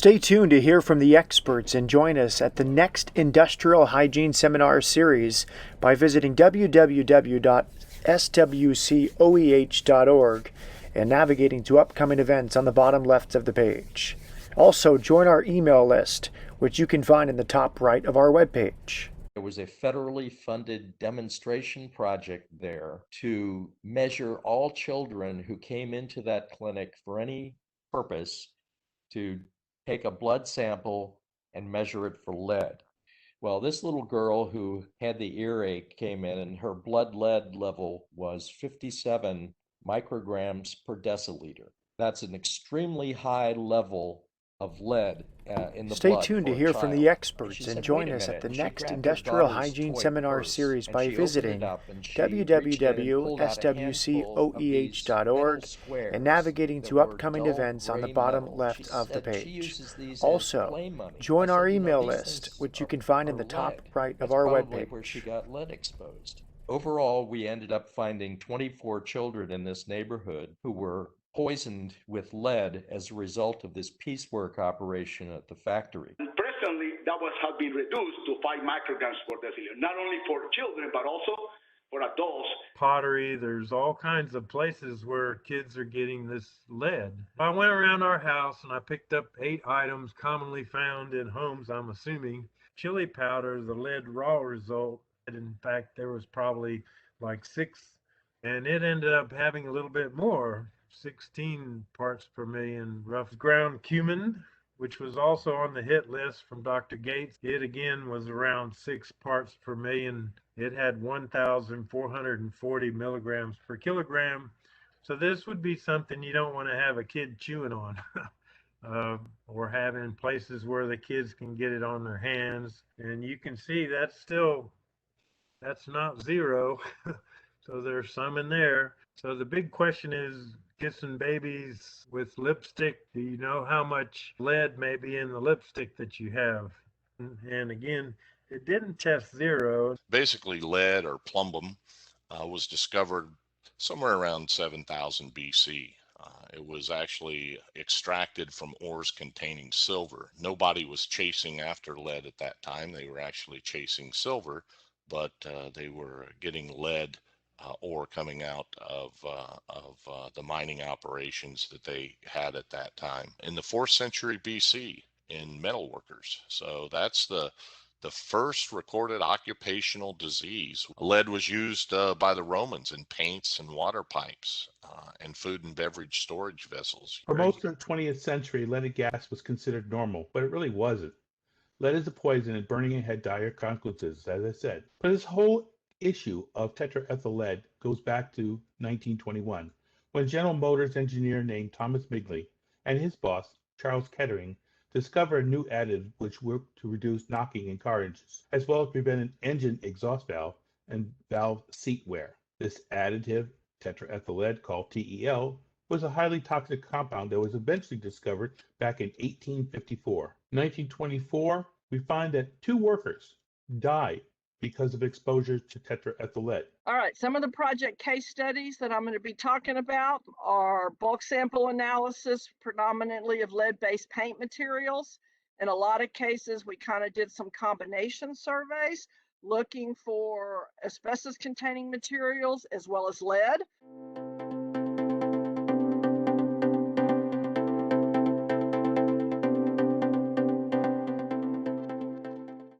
Stay tuned to hear from the experts and join us at the next Industrial Hygiene Seminar Series by visiting www.swcoeh.org and navigating to upcoming events on the bottom left of the page. Also, join our email list, which you can find in the top right of our webpage. There was a federally funded demonstration project there to measure all children who came into that clinic for any purpose, to take a blood sample and measure it for lead. Well, this little girl who had the earache came in and her blood lead level was 57 micrograms per deciliter. That's an extremely high level of lead in the Stay blood tuned to for a hear from the child. experts She and said, join "Wait a us at minute." the And she next grabbed her Industrial daughter's Hygiene toy Seminar purse, Series and by she opened it visiting up, and she reached in and pulled out a handful of these metal www.swcoeh.org squares and navigating that to were upcoming dull events on the gray bottom metal. left She of the said she page. uses these as Also, play money. I join our said, email these list, things which you can find in are the top lead. right of That's our probably where she webpage. got lead exposed. Overall, we ended up finding 24 children in this neighborhood who were poisoned with lead as a result of this piecework operation at the factory. Presently, that has been reduced to 5 micrograms per deciliter, not only for children, but also for adults. Pottery, there's all kinds of places where kids are getting this lead. I went around our house and I picked up 8 items commonly found in homes, I'm assuming. Chili powder, the lead raw result. In fact, there was probably like 6, and it ended up having a little bit more, 16 parts per million. Rough ground cumin, which was also on the hit list from Dr. Gates. It again was around 6 parts per million. It had 1,440 milligrams per kilogram. So this would be something you don't want to have a kid chewing on. Or have in places where the kids can get it on their hands. And you can see that's not zero. So there's some in there. So the big question is, kissing babies with lipstick, do you know how much lead may be in the lipstick that you have? And again, it didn't test zero. Basically, lead or plumbum was discovered somewhere around 7000 BC. It was actually extracted from ores containing silver. Nobody was chasing after lead at that time. They were actually chasing silver, but they were getting lead ore coming out of the mining operations that they had at that time in the 4th century BC in metalworkers. So that's the first recorded occupational disease. Lead was used by the Romans in paints and water pipes and food and beverage storage vessels. For most of the 20th century, leaded gas was considered normal, but it really wasn't. Lead is a poison and burning it had dire consequences, as I said. But this whole issue of tetraethyl lead goes back to 1921, when General Motors engineer named Thomas Migley and his boss, Charles Kettering, discovered a new additive which worked to reduce knocking in car engines, as well as prevent an engine exhaust valve and valve seat wear. This additive, tetraethyl lead, called TEL, was a highly toxic compound that was eventually discovered back in 1854. In 1924, we find that 2 workers died because of exposure to tetraethyl lead. All right, some of the project case studies that I'm going to be talking about are bulk sample analysis, predominantly of lead-based paint materials. In a lot of cases, we kind of did some combination surveys looking for asbestos-containing materials as well as lead.